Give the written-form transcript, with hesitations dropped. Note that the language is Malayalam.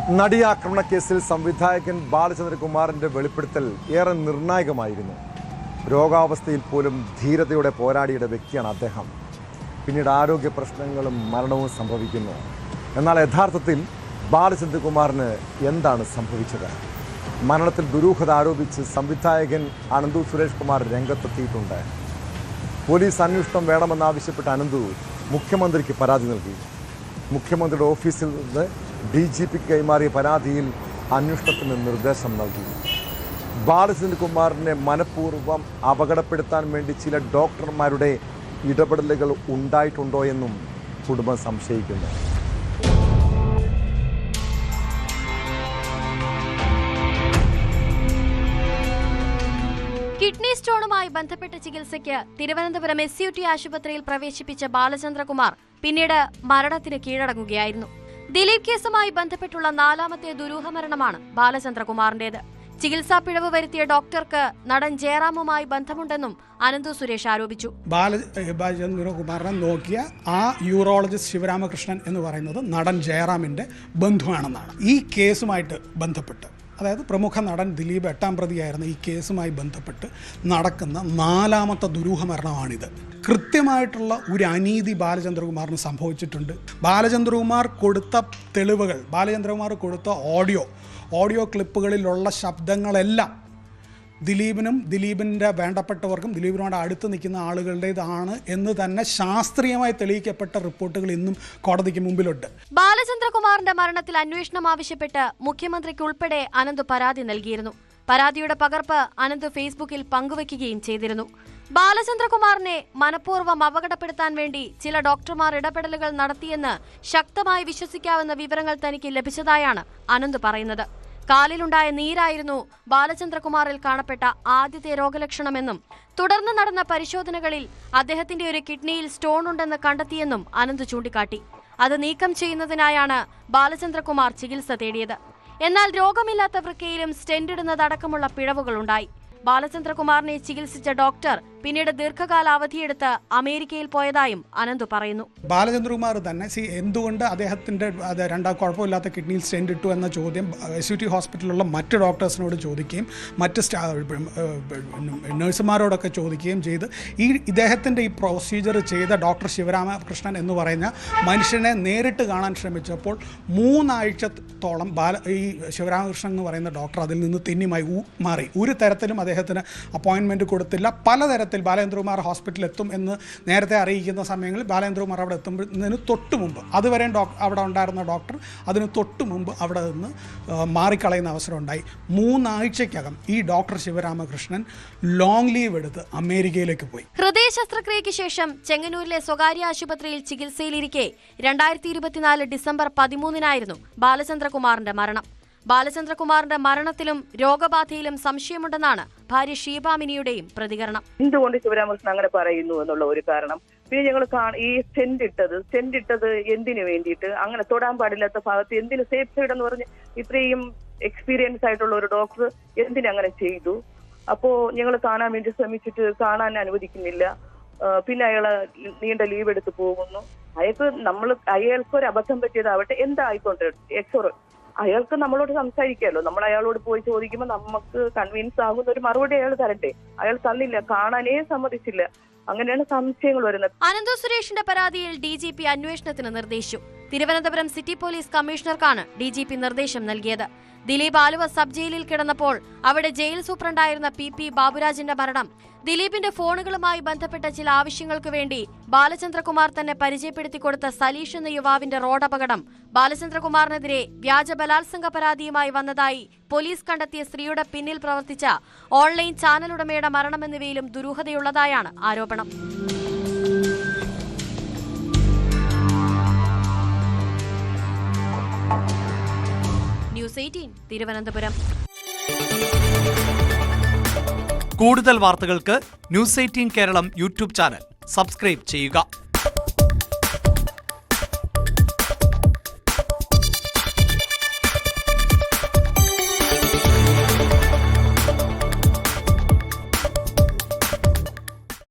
നടിയാക്രമണ കേസിൽ സംവിധായകൻ ബാലചന്ദ്രകുമാറിന്റെ വെളിപ്പെടുത്തൽ ഏറെ നിർണായകമായിരുന്നു. രോഗാവസ്ഥയിൽ പോലും ധീരതയോടെ പോരാടിയ വ്യക്തിയാണ് അദ്ദേഹം. പിന്നീട് ആരോഗ്യ പ്രശ്നങ്ങളും മരണവും സംഭവിക്കുന്നു. എന്നാൽ യഥാർത്ഥത്തിൽ ബാലചന്ദ്രകുമാറിന് എന്താണ് സംഭവിച്ചത്? മരണത്തിൽ ദുരൂഹത ആരോപിച്ച് സംവിധായകൻ അനന്തു സുരേഷ് കുമാർ രംഗത്തെത്തിയിട്ടുണ്ട്. പോലീസ് അന്വേഷണം വേണമെന്നാവശ്യപ്പെട്ട് അനന്തു മുഖ്യമന്ത്രിക്ക് പരാതി നൽകി. മുഖ്യമന്ത്രിയുടെ ഓഫീസിൽ നിന്ന് DGPക്ക് കൈമാറിയ പരാതിയിൽ അന്വേഷണത്തിന് നിർദ്ദേശം നൽകി. ബാലചന്ദ്രകുമാറിനെ മനഃപൂർവ്വം അപകടപ്പെടുത്താൻ വേണ്ടി ചില ഡോക്ടർമാരുടെ ഇടപെടലുകൾ ഉണ്ടായിട്ടുണ്ടോ എന്നും കുടുംബം സംശയിക്കുന്നു. കിഡ്നി സ്റ്റോണുമായി ബന്ധപ്പെട്ട ചികിത്സയ്ക്ക് തിരുവനന്തപുരം SUT ആശുപത്രിയിൽ പ്രവേശിപ്പിച്ച ബാലചന്ദ്രകുമാർ പിന്നീട് മരണത്തിന് കീഴടങ്ങുകയായിരുന്നു. ദിലീപ് കേസുമായി ബന്ധപ്പെട്ടുള്ള 4ാമത്തെ ദുരൂഹമരണമാണ് ബാലചന്ദ്രകുമാറിന്റേത്. ചികിത്സാ പിഴവ് വരുത്തിയ ഡോക്ടർക്ക് നടൻ ജയറാമുമായി ബന്ധമുണ്ടെന്നും അനന്തു സുരേഷ് ആരോപിച്ചു. ബാലചന്ദ്രകുമാറിനെ നോക്കിയ ആ യൂറോളജിസ്റ്റ് ശിവരാമകൃഷ്ണൻ എന്ന് പറയുന്നത് നടൻ ജയറാമിന്റെ ബന്ധുവാണെന്നാണ്. ഈ കേസുമായിട്ട് ബന്ധപ്പെട്ട്, അതായത് പ്രമുഖ നടൻ ദിലീപ് 8ാം പ്രതിയായിരുന്ന ഈ കേസുമായി ബന്ധപ്പെട്ട് നടക്കുന്ന 4ാമത്തെ ദുരൂഹമരണമാണിത്. കൃത്യമായിട്ടുള്ള ഒരു അനീതി ബാലചന്ദ്രകുമാറിന് സംഭവിച്ചിട്ടുണ്ട്. ബാലചന്ദ്രകുമാർ കൊടുത്ത തെളിവുകൾ, ബാലചന്ദ്രകുമാർ കൊടുത്ത ഓഡിയോ ക്ലിപ്പുകളിലുള്ള ശബ്ദങ്ങളെല്ലാം ദിലീപിനും ദിലീപിൻ്റെ വേണ്ടപ്പെട്ടവർക്കും ദിലീപിനോട് അടുത്ത് നിൽക്കുന്ന ആളുകളുടേതാണ് എന്ന് തന്നെ ശാസ്ത്രീയമായി തെളിയിക്കപ്പെട്ട റിപ്പോർട്ടുകൾ ഇന്നും കോടതിക്ക് മുമ്പിലുണ്ട്. ബാലചന്ദ്രകുമാറിന്റെ മരണത്തിൽ അന്വേഷണം ആവശ്യപ്പെട്ട് മുഖ്യമന്ത്രിക്ക് ഉൾപ്പെടെ അനന്ത് പരാതി നൽകിയിരുന്നു. പരാതിയുടെ പകർപ്പ് അനന്ത് ഫേസ്ബുക്കിൽ പങ്കുവയ്ക്കുകയും ചെയ്തിരുന്നു. ബാലചന്ദ്രകുമാറിനെ മനഃപൂർവ്വം അപകടപ്പെടുത്താൻ വേണ്ടി ചില ഡോക്ടർമാർ ഇടപെടലുകൾ നടത്തിയെന്ന് ശക്തമായി വിശ്വസിക്കാവുന്ന വിവരങ്ങൾ തനിക്ക് ലഭിച്ചതായാണ് അനന്ത് പറയുന്നത്. കാലിലുണ്ടായ നീരായിരുന്നു ബാലചന്ദ്രകുമാറിൽ കാണപ്പെട്ട ആദ്യത്തെ രോഗലക്ഷണമെന്നും തുടർന്ന് നടന്ന പരിശോധനകളിൽ അദ്ദേഹത്തിന്റെ ഒരു കിഡ്നിയിൽ സ്റ്റോൺ ഉണ്ടെന്ന് കണ്ടെത്തിയെന്നും അനന്ത് ചൂണ്ടിക്കാട്ടി. അത് നീക്കം ചെയ്യുന്നതിനായാണ് ബാലചന്ദ്രകുമാർ ചികിത്സ തേടിയത്. എന്നാൽ രോഗമില്ലാത്ത വൃക്കയിലും സ്റ്റെന്റ് ഇടുന്നതടക്കമുള്ള പിഴവുകളുണ്ടായി. ബാലചന്ദ്രകുമാറിനെ ചികിത്സിച്ച ഡോക്ടർ പിന്നീട് ദീർഘകാല അവധിയെടുത്ത് അമേരിക്കയിൽ പോയതായും അനന്തു പറയുന്നു. ബാലചന്ദ്രകുമാർ തന്നെ എന്തുകൊണ്ട് അദ്ദേഹത്തിന്റെ കുഴപ്പമില്ലാത്ത കിഡ്നിയിൽ സ്റ്റെന്റ് ഇട്ടു എന്ന ചോദ്യം SUT ഹോസ്പിറ്റലിലുള്ള മറ്റ് ഡോക്ടേഴ്സിനോട് ചോദിക്കുകയും മറ്റ് നഴ്സുമാരോടൊക്കെ ചോദിക്കുകയും ചെയ്ത് ഇദ്ദേഹത്തിന്റെ ഈ പ്രൊസീജിയർ ചെയ്ത ഡോക്ടർ ശിവരാമകൃഷ്ണൻ എന്ന് പറയുന്ന മനുഷ്യനെ നേരിട്ട് കാണാൻ ശ്രമിച്ചപ്പോൾ 3 ആഴ്ചത്തോളം ഈ ശിവരാമകൃഷ്ണൻ എന്ന് പറയുന്ന ഡോക്ടർ അതിൽ നിന്ന് തെന്നിമായി മാറി. ഒരു തരത്തിലും അദ്ദേഹത്തിന് അപ്പോയിൻമെൻറ്റ് കൊടുത്തില്ല. പലതരത്തിൽ ബാലചന്ദ്രകുമാർ ഹോസ്പിറ്റലിൽ എത്തും എന്ന് നേരത്തെ അറിയിക്കുന്ന സമയങ്ങളിൽ ബാലചന്ദ്രകുമാർ അവിടെ എത്തുന്നതിന് തൊട്ട് മുമ്പ്, അതുവരെ അവിടെ ഉണ്ടായിരുന്ന ഡോക്ടർ അതിന് തൊട്ട് മുമ്പ് അവിടെ നിന്ന് മാറിക്കളയുന്ന അവസരം ഉണ്ടായി. 3 ആഴ്ചയ്ക്കകം ഈ ഡോക്ടർ ശിവരാമകൃഷ്ണൻ ലോങ് ലീവ് എടുത്ത് അമേരിക്കയിലേക്ക് പോയി. ഹൃദയ ശസ്ത്രക്രിയയ്ക്ക് ശേഷം ചെങ്ങന്നൂരിലെ സ്വകാര്യ ആശുപത്രിയിൽ ചികിത്സയിലിരിക്കെ 2024 ഡിസംബർ 13-നായിരുന്നു ബാലചന്ദ്രകുമാറിന്റെ മരണം. ബാലചന്ദ്രകുമാറിന്റെ മരണത്തിലും രോഗബാധയിലും സംശയമുണ്ടെന്നാണ് ഭാര്യ ഷീബാമിനിയുടെയും പ്രതികരണം. എന്തുകൊണ്ട് ശിവരാമകൃഷ്ണൻ അങ്ങനെ പറയുന്നു എന്നുള്ള ഒരു കാരണം. പിന്നെ ഞങ്ങൾ ഈ സ്റ്റെന്റ് ഇട്ടത് എന്തിനു വേണ്ടിയിട്ട്, അങ്ങനെ തൊടാൻ പാടില്ലാത്ത ഭാഗത്ത് എന്തിനു സേഫ് സൈഡ് എന്ന് പറഞ്ഞ് ഇത്രയും എക്സ്പീരിയൻസ് ആയിട്ടുള്ള ഒരു ഡോക്ടർ എന്തിനങ്ങനെ ചെയ്തു? അപ്പോ ഞങ്ങൾ കാണാൻ വേണ്ടി ശ്രമിച്ചിട്ട് കാണാൻ അനുവദിക്കുന്നില്ല. പിന്നെ അയാള് നീണ്ട ലീവ് എടുത്ത് പോകുന്നു. അയാൾക്ക് ഒരു അബദ്ധം പറ്റിയതാവട്ടെ, എന്തായിക്കോട്ടെ, അയാൾക്ക് നമ്മളോട് സംസാരിക്കാമല്ലോ. നമ്മൾ അയാളോട് പോയി ചോദിക്കുമ്പോൾ നമുക്ക് കൺവിൻസ് ആകുന്ന ഒരു മറുപടി അയാൾ തരട്ടെ. അയാൾ തന്നില്ല, കാണാനേ സമ്മതിച്ചില്ല. അങ്ങനെയാണ് സംശയങ്ങൾ വരുന്നത്. അനന്തു സുരേഷിന്റെ പരാതിയിൽ DGP അന്വേഷണത്തിന് നിർദ്ദേശിച്ചു. തിരുവനന്തപുരം സിറ്റി പോലീസ് കമ്മീഷണർക്കാണ് DGP നിർദ്ദേശം നൽകിയത്. ദിലീപ് ആലുവ സബ് ജയിലിൽ കിടന്നപ്പോൾ അവിടെ ജയിൽ സൂപ്രണ്ടായിരുന്ന PP ബാബുരാജിന്റെ മരണം ദിലീപിന്റെ ഫോണുകളുമായി ബന്ധപ്പെട്ട ചില ആവശ്യങ്ങൾക്ക് വേണ്ടി ബാലചന്ദ്രകുമാർ തന്നെ പരിചയപ്പെടുത്തി കൊടുത്ത സലീഷ് എന്ന യുവാവിന്റെ റോഡപകടം, ബാലചന്ദ്രകുമാറിനെതിരെ വ്യാജ ബലാത്സംഗ പരാതിയുമായി വന്നതായി പോലീസ് കണ്ടെത്തിയ സ്ത്രീയുടെ പിന്നിൽ പ്രവർത്തിച്ച ഓൺലൈൻ ചാനൽ ഉടമയുടെ മരണം എന്നിവയിലും ദുരൂഹതയുള്ളതായാണ് ആരോപണം. ന്യൂസ് 18 തിരുവനന്തപുരം. കൂടുതൽ വാർത്തകൾക്ക് News 18 Keralam YouTube channel subscribe ചെയ്യുക.